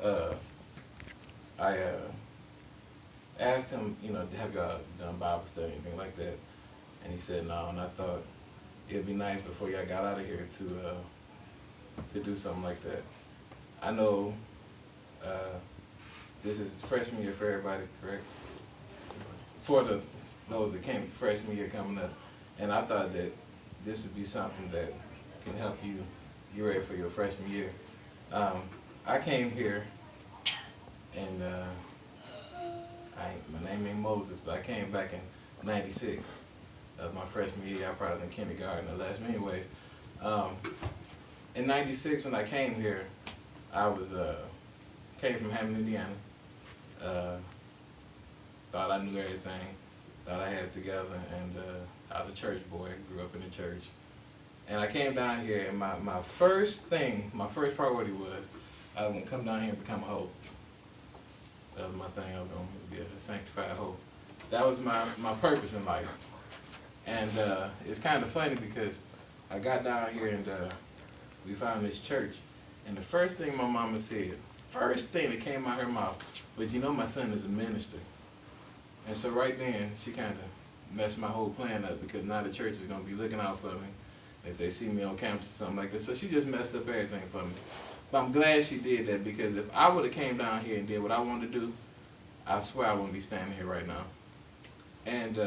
uh, I asked him, you know, have y'all done Bible study, anything like that? And he said no, and I thought it'd be nice before y'all got out of here to do something like that. I know this is freshman year for everybody, correct? For those that came freshman year coming up, and I thought that this would be something that can help you get ready for your freshman year. I came here, and my name ain't Moses, but I came back in '96. That was my freshman year. I probably was in kindergarten or less. But anyways, in '96 when I came here, I was came from Hammond, Indiana. Thought I knew everything. Thought I had it together, and I was a church boy. Grew up in the church, and I came down here, and my first priority was I was gonna come down here and become a hoe. That was my thing. I was gonna be a sanctified hoe. That was my purpose in life. And it's kind of funny because I got down here and we found this church, and the first thing my mama said, first thing that came out her mouth was, you know, my son is a minister. And so right then, she kind of messed my whole plan up, because now the church is going to be looking out for me if they see me on campus or something like that. So she just messed up everything for me. But I'm glad she did that, because if I would have came down here and did what I wanted to do, I swear I wouldn't be standing here right now. And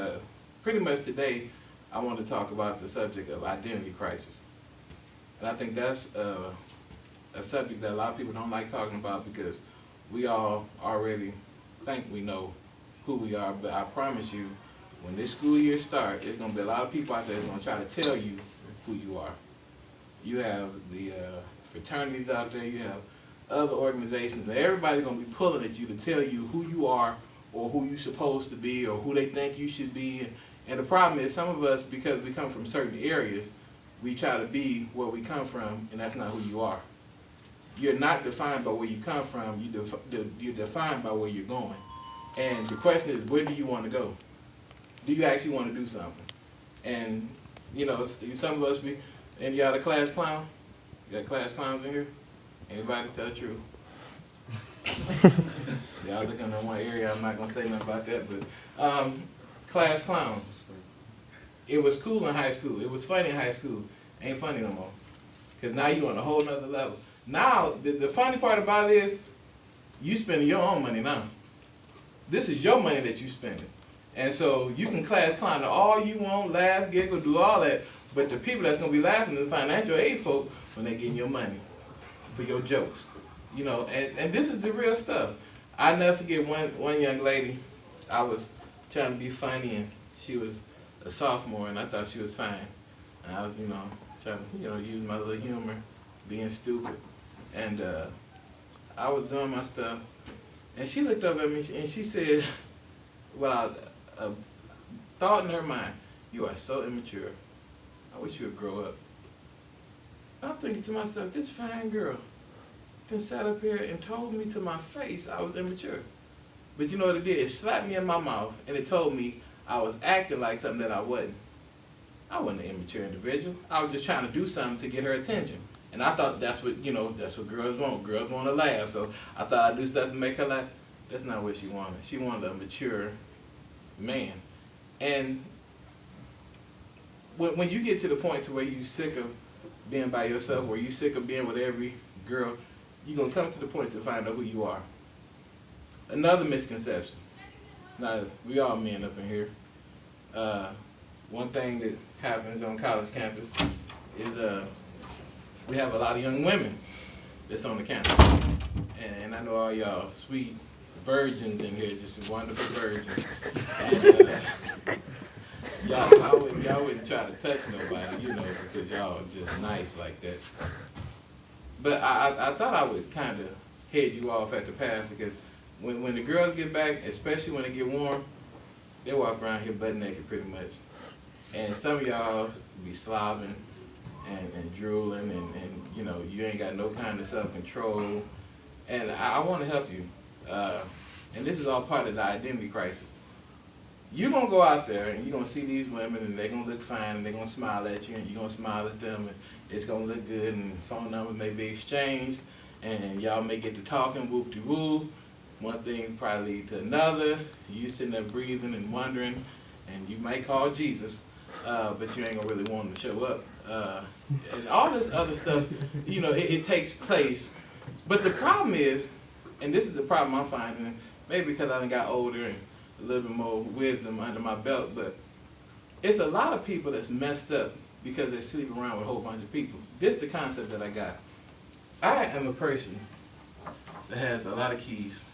pretty much today, I want to talk about the subject of identity crisis. And I think that's a subject that a lot of people don't like talking about, because we all already think we know who we are. But I promise you, when this school year starts, there's going to be a lot of people out there that's going to try to tell you who you are. You have the fraternities out there, you have other organizations, and everybody's going to be pulling at you to tell you who you are, or who you're supposed to be, or who they think you should be. And the problem is, some of us, because we come from certain areas, we try to be where we come from, and that's not who you are. You're not defined by where you come from, you're defined by where you're going. And the question is, where do you want to go? Do you actually want to do something? And, you know, some of us, and you got a class clown? You got class clowns in here? Anybody tell the truth? Y'all looking in one area, I'm not going to say nothing about that, but class clowns. It was cool in high school. It was funny in high school. Ain't funny no more. Because now you're on a whole nother level. Now, the funny part about it is, you spending your own money now. This is your money that you spending. And so you can class clown all you want, laugh, giggle, do all that, but the people that's going to be laughing are the financial aid folk when they getting your money for your jokes. You know, and this is the real stuff. I never forget one young lady, I was trying to be funny, and she was a sophomore, and I thought she was fine. And I was, you know, trying to, you know, use my little humor, being stupid. And I was doing my stuff, and she looked up at me, and she said, well, a thought in her mind, you are so immature. I wish you would grow up. I'm thinking to myself, this fine girl then sat up here and told me to my face I was immature. But you know what it did? It slapped me in my mouth, and it told me I was acting like something that I wasn't. I wasn't an immature individual. I was just trying to do something to get her attention. And I thought that's what, you know, that's what girls want. Girls want to laugh. So I thought I'd do stuff to make her laugh. That's not what she wanted. She wanted a mature man. And when you get to the point to where you're sick of being by yourself, or you're sick of being with every girl, you're going to come to the point to find out who you are. Another misconception. Now, we all men up in here. One thing that happens on college campus is we have a lot of young women that's on the campus. And I know all y'all sweet virgins in here, just wonderful virgins. And y'all wouldn't try to touch nobody, you know, because y'all are just nice like that. But I thought I would kind of head you off at the path, because when the girls get back, especially when they get warm, they walk around here butt naked pretty much. And some of y'all be slobbing and drooling, and you know, you ain't got no kind of self-control. And I want to help you. And this is all part of the identity crisis. You're going to go out there and you're going to see these women, and they're going to look fine, and they're going to smile at you, and you're going to smile at them, and it's going to look good, and phone numbers may be exchanged, and y'all may get to talking, whoop-de-woo. One thing probably lead to another. You sitting there breathing and wondering, and you might call Jesus, but you ain't gonna really want him to show up. And all this other stuff, you know, it takes place. But the problem is, and this is the problem I'm finding, maybe because I done got older and a little bit more wisdom under my belt, but it's a lot of people that's messed up because they sleep around with a whole bunch of people. This is the concept that I got. I am a person that has a lot of keys.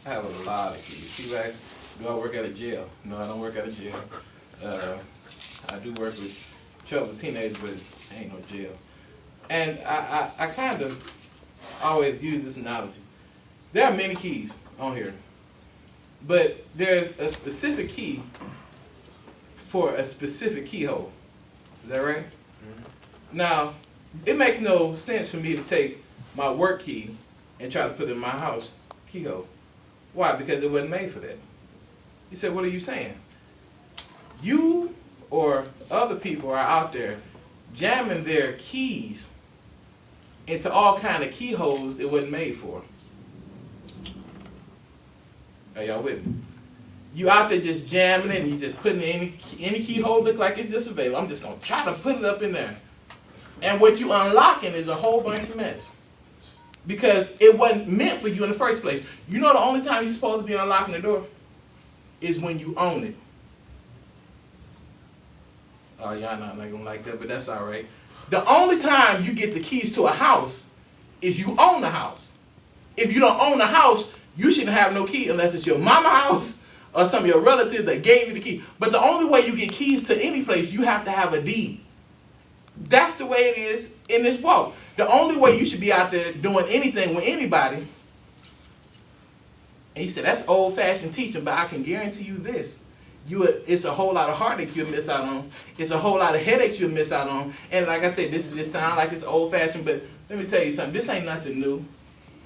I have a lot of keys. People ask, do I work at a jail? No, I don't work at a jail. I do work with troubled teenagers, but it ain't no jail. And I kind of always use this analogy. There are many keys on here, but there's a specific key for a specific keyhole. Is that right? Mm-hmm. Now, it makes no sense for me to take my work key and try to put it in my house keyhole. Why? Because it wasn't made for that. You said, what are you saying? You or other people are out there jamming their keys into all kind of keyholes it wasn't made for. Are y'all with me? You out there just jamming it and you just putting in any keyhole look like it's just available. I'm just going to try to put it up in there. And what you unlocking is a whole bunch of mess. Because it wasn't meant for you in the first place. You know the only time you're supposed to be unlocking the door is when you own it. Oh, y'all not going to like that, but that's all right. The only time you get the keys to a house is you own the house. If you don't own the house, you shouldn't have no key unless it's your mama's house or some of your relatives that gave you the key. But the only way you get keys to any place, you have to have a deed. That's the way it is in this walk. The only way you should be out there doing anything with anybody, and he said, that's old-fashioned teaching, but I can guarantee you this. It's a whole lot of heartache you'll miss out on. It's a whole lot of headaches you'll miss out on. And like I said, this sounds like it's old-fashioned, but let me tell you something. This ain't nothing new.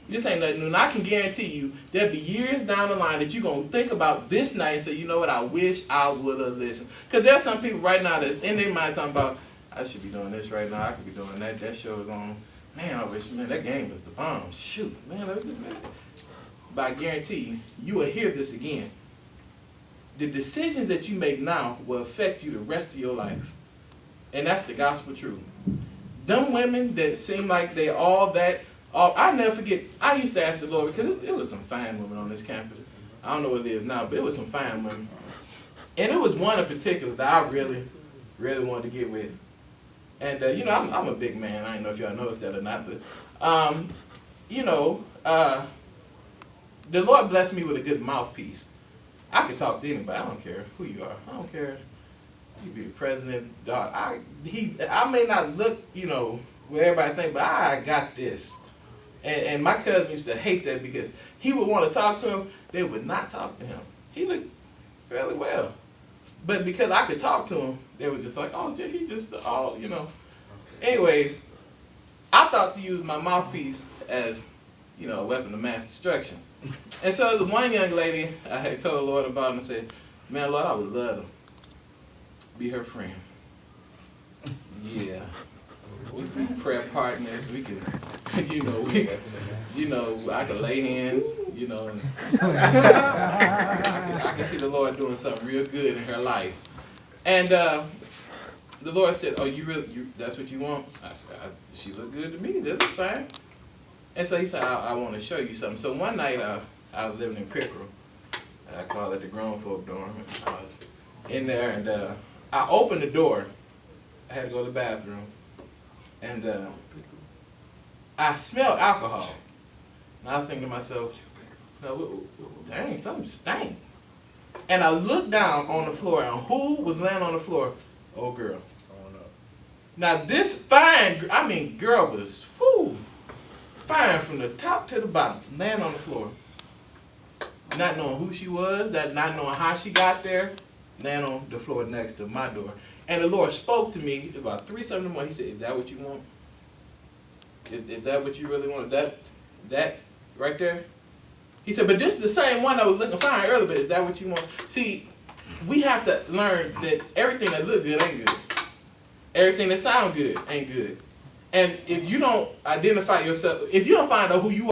This ain't nothing new. And I can guarantee you there'll be years down the line that you're going to think about this night and say, you know what, I wish I would have listened. Because there's some people right now that's in their mind talking about, I should be doing this right now. I could be doing that. That show is on. Man, I wish, man, that game was the bomb. Shoot, man. But I guarantee you, you will hear this again. The decisions that you make now will affect you the rest of your life. And that's the gospel truth. Them women that seem like they all that, I never forget, I used to ask the Lord, because it was some fine women on this campus. I don't know what it is now, but it was some fine women. And it was one in particular that I really, really wanted to get with. And, you know, I'm a big man. I don't know if y'all noticed that or not, but, you know, the Lord blessed me with a good mouthpiece. I can talk to anybody. I don't care who you are. I don't care. You be the president, dog. I may not look, you know, where everybody think, but I got this. And my cousin used to hate that because he would want to talk to him. They would not talk to him. He looked fairly well. But because I could talk to him, they was just like, oh, he just, all, you know. Anyways, I thought to use my mouthpiece as, you know, a weapon of mass destruction. And so the one young lady, I had told the Lord about and I said, man, Lord, I would love to be her friend. Yeah. We can be prayer partners. We can, I can lay hands, you know. And I can see the Lord doing something real good in her life. And the Lord said, oh, that's what you want? I said, she looked good to me. That was fine. And so he said, I want to show you something. So one night I was living in Pickerel. I call it the grown folk dorm. I was in there and I opened the door. I had to go to the bathroom. And I smelled alcohol. And I was thinking to myself, dang, something stank. And I looked down on the floor, and who was laying on the floor? Old girl. Now this fine, girl was, fine from the top to the bottom, laying on the floor. Not knowing who she was, not knowing how she got there, laying on the floor next to my door. And the Lord spoke to me about 3:00 in the morning. He said, is that what you want? Is that what you really want? That right there? He said, but this is the same one I was looking fine earlier, but is that what you want? See, we have to learn that everything that look good ain't good. Everything that sound good ain't good. And if you don't identify yourself, if you don't find out who you